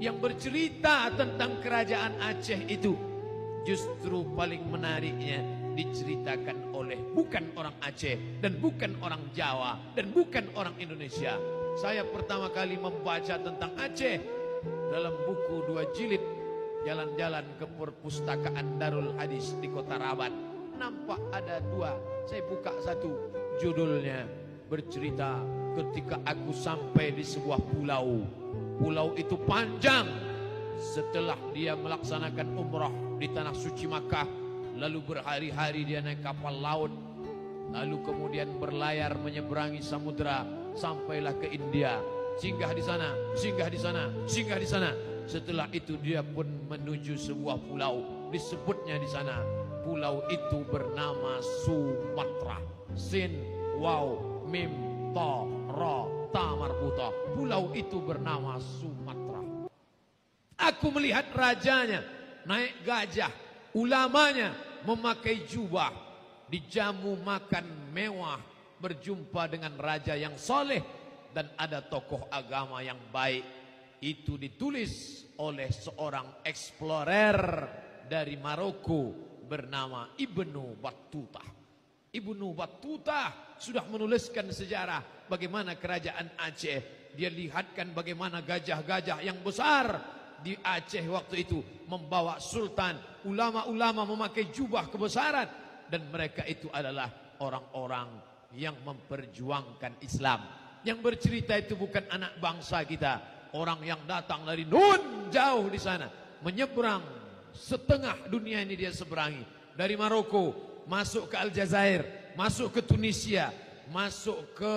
yang bercerita tentang kerajaan Aceh itu justru paling menariknya diceritakan oleh bukan orang Aceh dan bukan orang Jawa dan bukan orang Indonesia. Saya pertama kali membaca tentang Aceh dalam buku 2 jilid Jalan-jalan ke perpustakaan Darul Hadis di Kota Rabat. Nampak ada 2. Saya buka satu. Judulnya bercerita ketika aku sampai di sebuah pulau. Pulau itu panjang. Setelah dia melaksanakan umrah di tanah suci Makkah, lalu berhari-hari dia naik kapal laut, lalu kemudian berlayar menyeberangi samudera sampailah ke India. Singgah di sana, singgah di sana, singgah di sana. Setelah itu dia pun menuju sebuah pulau. Disebutnya di sana pulau itu bernama Sumatra. Sin, waw, mim, ta, ra, ta marbuta. Pulau itu bernama Sumatra. Aku melihat rajanya naik gajah, ulamanya memakai jubah, dijamu makan mewah, berjumpa dengan raja yang soleh, dan ada tokoh agama yang baik. Itu ditulis oleh seorang eksplorer dari Maroko bernama Ibnu Battuta. Ibnu Battuta sudah menuliskan sejarah bagaimana kerajaan Aceh. Dia lihatkan bagaimana gajah-gajah yang besar di Aceh waktu itu membawa sultan, ulama-ulama memakai jubah kebesaran, dan mereka itu adalah orang-orang yang memperjuangkan Islam. Yang bercerita itu bukan anak bangsa kita, orang yang datang dari nun jauh di sana, menyeberang setengah dunia ini dia seberangi. Dari Maroko masuk ke Aljazair, masuk ke Tunisia, masuk ke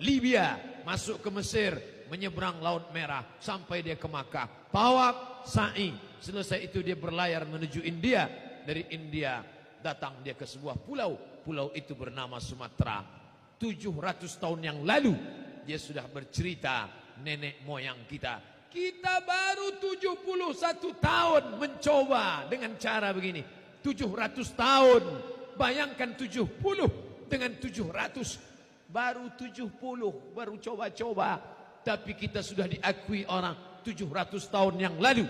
Libya, masuk ke Mesir, menyeberang Laut Merah sampai dia ke Makkah. Tawaf, sa'i. Selesai itu dia berlayar menuju India. Dari India datang dia ke sebuah pulau. Pulau itu bernama Sumatera. 700 tahun yang lalu dia sudah bercerita nenek moyang kita. Kita baru 71 tahun mencoba dengan cara begini. 700 tahun. Bayangkan 70 dengan 700. Baru 70, baru coba-coba. Tapi kita sudah diakui orang 700 tahun yang lalu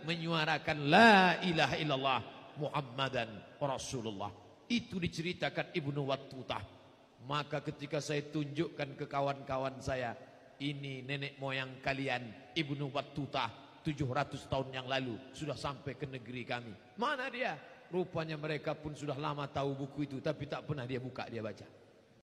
menyuarakan la ilaha illallah Muhammadan Rasulullah. Itu diceritakan Ibnu Battuta. Maka ketika saya tunjukkan ke kawan-kawan saya, ini nenek moyang kalian, Ibnu Battuta, 700 tahun yang lalu sudah sampai ke negeri kami. Mana dia? Rupanya mereka pun sudah lama tahu buku itu, tapi tak pernah dia buka, dia baca.